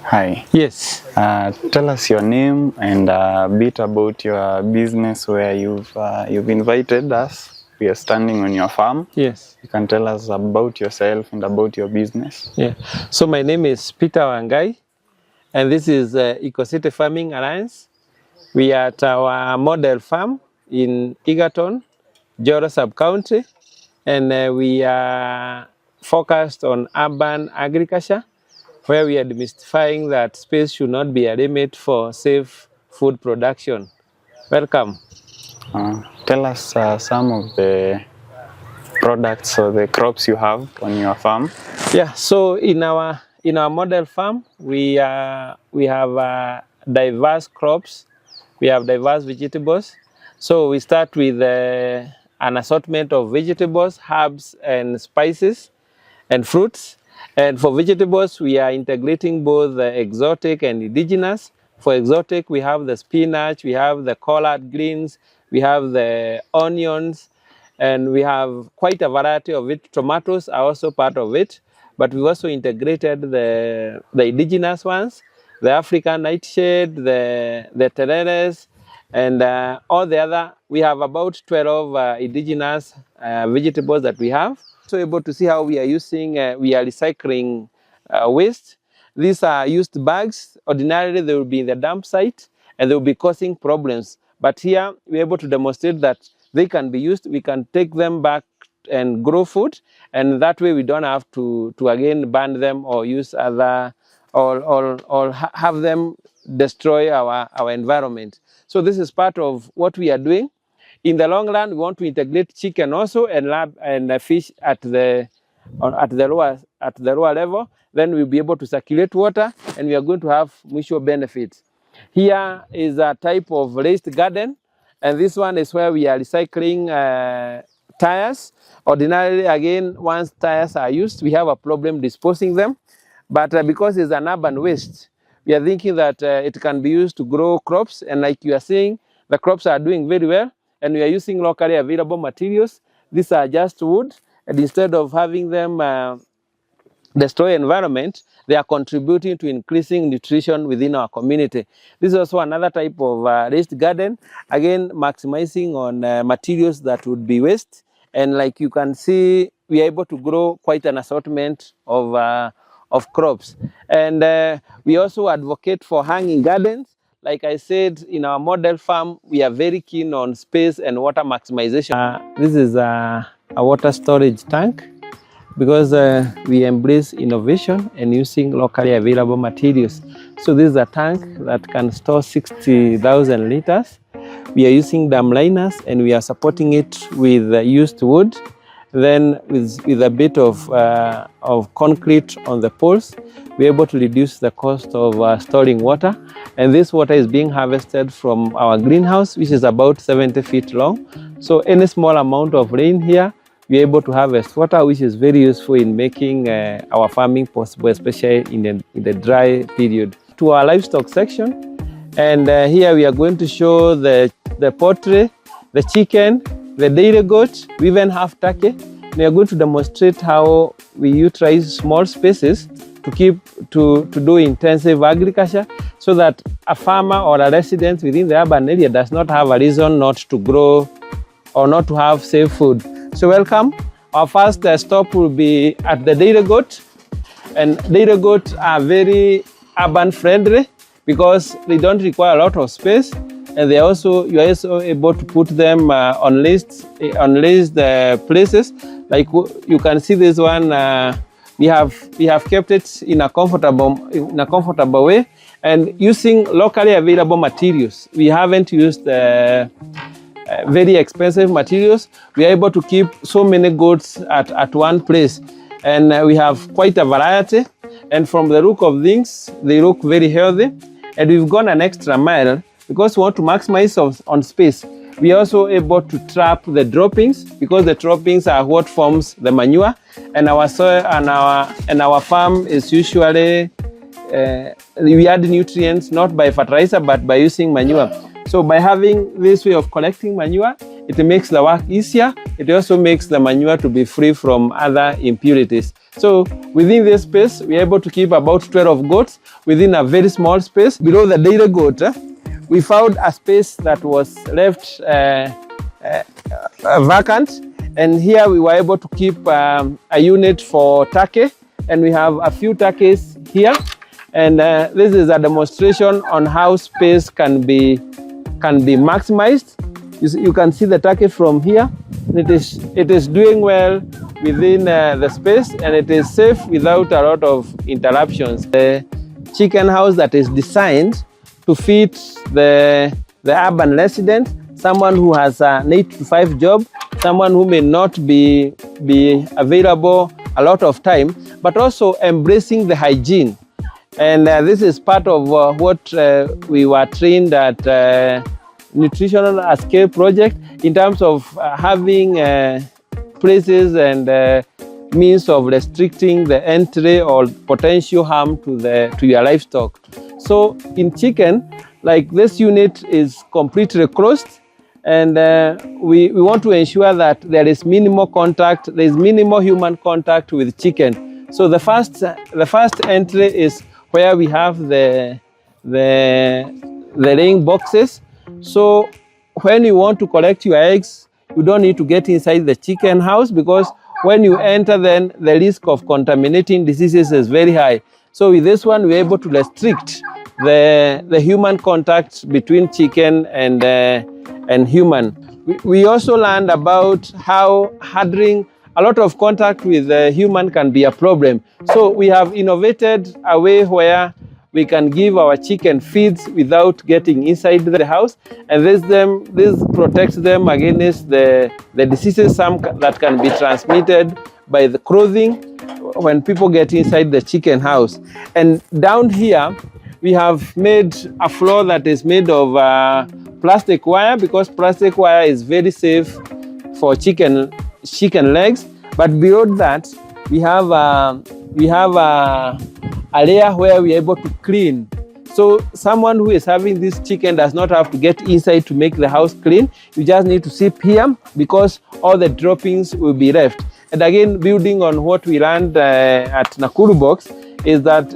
Hi. Yes. Tell us your name and a bit about your business where you've invited us. We are standing on your farm. Yes. You can tell us about yourself and about your business. Yeah. So my name is Peter Wangai, and this is Ecocity Farming Alliance. We are at our model farm in Egerton, Joro sub-county, and we are focused on urban agriculture, where we are demystifying that space should not be a limit for safe food production. Welcome. Tell us some of the products or the crops you have on your farm. Yeah. So in our model farm, we have diverse crops. We have diverse vegetables. So we start with an assortment of vegetables, herbs, and spices, and fruits. And for vegetables, we are integrating both the exotic and indigenous. For exotic, we have the spinach, we have the collard greens, we have the onions, and we have quite a variety of it. Tomatoes are also part of it, but we've also integrated the indigenous ones, the African nightshade, the tereres, and all the other. We have about 12 indigenous vegetables that we have. So able to see how we are using, we are recycling waste. These are used bags. Ordinarily, they will be in the dump site and they will be causing problems. But here, we're able to demonstrate that they can be used. We can take them back and grow food, and that way we don't have to again burn them or use other or have them destroy our environment. So this is part of what we are doing. In the long run, we want to integrate chicken also and fish at the lower level. Then we'll be able to circulate water, and we are going to have mutual benefits. Here is a type of raised garden, and this one is where we are recycling tires. Ordinarily, again, once tires are used, we have a problem disposing them. But because it's an urban waste, we are thinking that it can be used to grow crops. And like you are saying, the crops are doing very well, and we are using locally available materials. These are just wood, and instead of having them destroy environment, they are contributing to increasing nutrition within our community. This is also another type of raised garden, again maximizing on materials that would be waste. And like you can see, we are able to grow quite an assortment of crops. And we also advocate for hanging gardens. Like I said, in our model farm, we are very keen on space and water maximization. This is a water storage tank, because we embrace innovation and using locally available materials. So this is a tank that can store 60,000 liters. We are using dam liners, and we are supporting it with used wood, then with a bit of concrete on the poles. We're able to reduce the cost of storing water. And this water is being harvested from our greenhouse, which is about 70 feet long. So any small amount of rain here, we're able to harvest water, which is very useful in making our farming possible, especially in the dry period. To our livestock section, and here we are going to show the poultry, the chicken, the dairy goat. We even have turkey. We are going to demonstrate how we utilize small spaces to do intensive agriculture, so that a farmer or a resident within the urban area does not have a reason not to grow or not to have safe food. So welcome. Our first stop will be at the dairy goat. And dairy goats are very urban friendly because they don't require a lot of space. And you are also able to put them on leased places. Like you can see this one, we have kept it in a comfortable way, and using locally available materials. We haven't used very expensive materials. We are able to keep so many goats at one place, and we have quite a variety. And from the look of things, they look very healthy. And we've gone an extra mile because we want to maximize on space. We are also able to trap the droppings, because the droppings are what forms the manure. And our soil and our farm is usually we add nutrients not by fertilizer but by using manure. So by having this way of collecting manure, it makes the work easier. It also makes the manure to be free from other impurities. So within this space, we're able to keep about 12 goats within a very small space. Below the dairy goat, we found a space that was left vacant. And here we were able to keep a unit for turkey. And we have a few turkeys here. And this is a demonstration on how space can be maximized. You can see the turkey from here. It is doing well within the space, and it is safe without a lot of interruptions. The chicken house that is designed to fit the urban resident, someone who has an 8 to 5 job, someone who may not be available a lot of time, but also embracing the hygiene. And this is part of what we were trained at Nutritional Scale Project in terms of having places and means of restricting the entry or potential harm to your livestock. So in chicken, like this unit is completely closed, and we want to ensure that there is minimal contact, there is minimal human contact with chicken. So the first entry is where we have the laying boxes. So when you want to collect your eggs, you don't need to get inside the chicken house, because when you enter, then the risk of contaminating diseases is very high. So with this one, we're able to restrict the human contact between chicken and human. We also learned about how handling a lot of contact with the human can be a problem. So we have innovated a way where we can give our chicken feeds without getting inside the house, and this protects them against the diseases that can be transmitted by the clothing when people get inside the chicken house. And down here, we have made a floor that is made of plastic wire, because plastic wire is very safe for chicken legs. But beyond that, we have a layer where we're able to clean. So someone who is having this chicken does not have to get inside to make the house clean. You just need to sip here, because all the droppings will be left. And again, building on what we learned at Nakuru Box, is that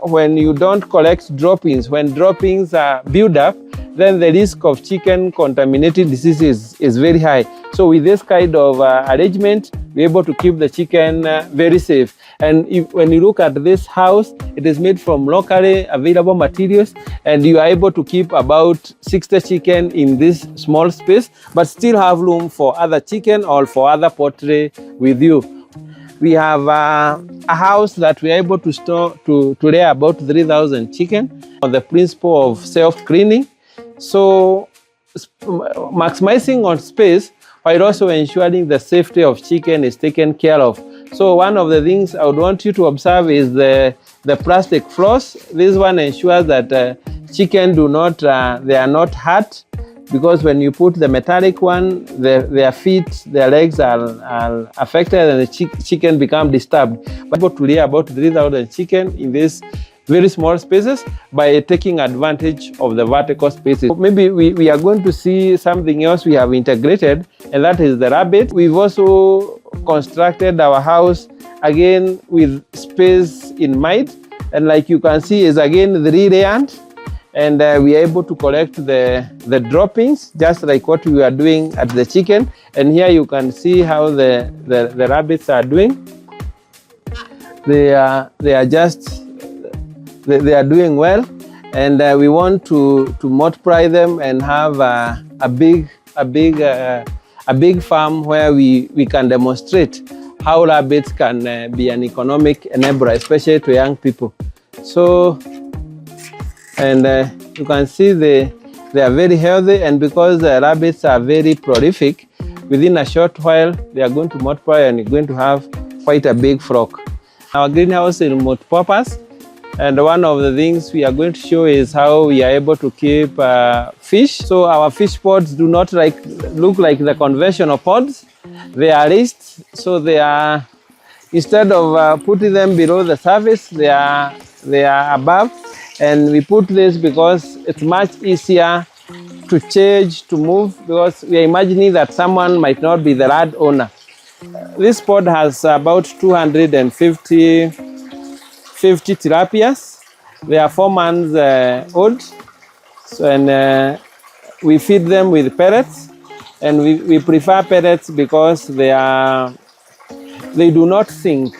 when you don't collect droppings, when droppings build up, then the risk of chicken contaminated diseases is very high. So with this kind of arrangement, we're able to keep the chicken very safe. And when you look at this house, it is made from locally available materials, and you are able to keep about 60 chicken in this small space, but still have room for other chicken or for other poultry with you. We have a house that we are able to store to lay about 3,000 chicken on the principle of self-cleaning. So maximizing on space while also ensuring the safety of chicken is taken care of. So one of the things I would want you to observe is the plastic floors. This one ensures that chicken they are not hurt, because when you put the metallic one, their feet, their legs are affected, and the chicken become disturbed. But able to lay about 3,000 chicken in this very small spaces by taking advantage of the vertical spaces. Maybe we are going to see something else we have integrated, and that is the rabbit. We've also constructed our house again with space in mind, and like you can see is again 3-layered, and we are able to collect the droppings just like what we are doing at the chicken. And here you can see how the rabbits are doing. They are doing well, and we want to multiply them and have a big farm where we can demonstrate how rabbits can be an economic enabler, especially to young people. So, and you can see they are very healthy, and because the rabbits are very prolific, within a short while they are going to multiply and you're going to have quite a big flock. Our greenhouse is multi-purpose. And one of the things we are going to show is how we are able to keep fish. So our fish pods do not look like the conventional pods. They are raised, so they are, instead of putting them below the surface, they are above. And we put this because it's much easier to change, to move, because we are imagining that someone might not be the land owner. This pod has about 250 tilapias. They are 4 months old. So, and we feed them with pellets, and we prefer pellets because they do not sink.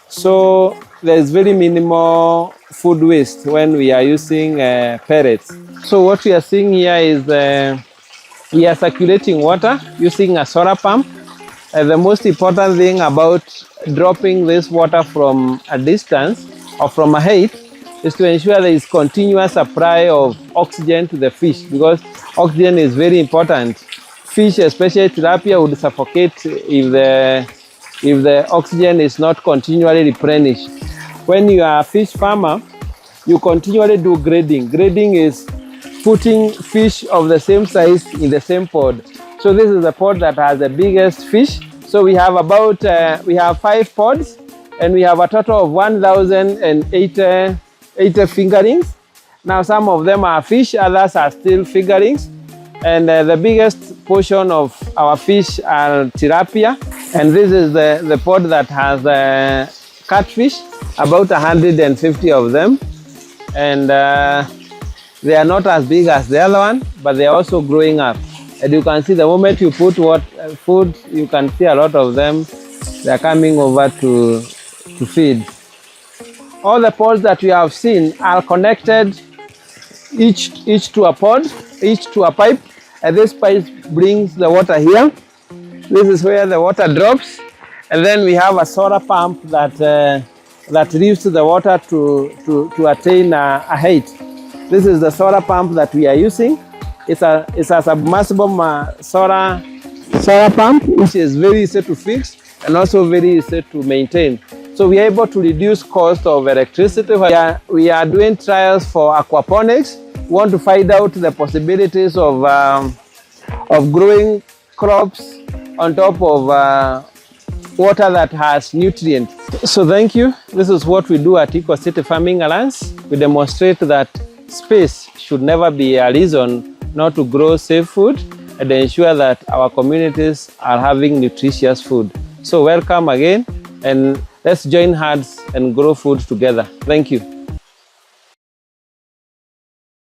So there's very minimal food waste when we are using pellets. So what we are seeing here is we are circulating water using a solar pump. The most important thing about dropping this water from a distance or from a height is to ensure there is continuous supply of oxygen to the fish, because oxygen is very important. Fish, especially tilapia, would suffocate if the oxygen is not continually replenished. When you are a fish farmer, you continually do grading. Grading is putting fish of the same size in the same pod. So this is the pod that has the biggest fish. So we have about, we have 5 pods, and we have a total of 1,080 fingerlings. Now some of them are fish, others are still fingerlings. And the biggest portion of our fish are tilapia. And this is the pod that has catfish, about 150 of them. And they are not as big as the other one, but they are also growing up. And you can see the moment you put food, you can see a lot of them. They are coming over to feed. All the pods that we have seen are connected, each to a pod, each to a pipe, and this pipe brings the water here. This is where the water drops, and then we have a solar pump that lifts the water to attain a height. This is the solar pump that we are using. It's a submersible solar pump, which is very easy to fix and also very easy to maintain. So we are able to reduce cost of electricity. We are doing trials for aquaponics. We want to find out the possibilities of growing crops on top of water that has nutrients. So thank you. This is what we do at Ekocity Farming Alliance. We demonstrate that space should never be a reason not to grow safe food and ensure that our communities are having nutritious food. So welcome again, and let's join hands and grow food together. Thank you.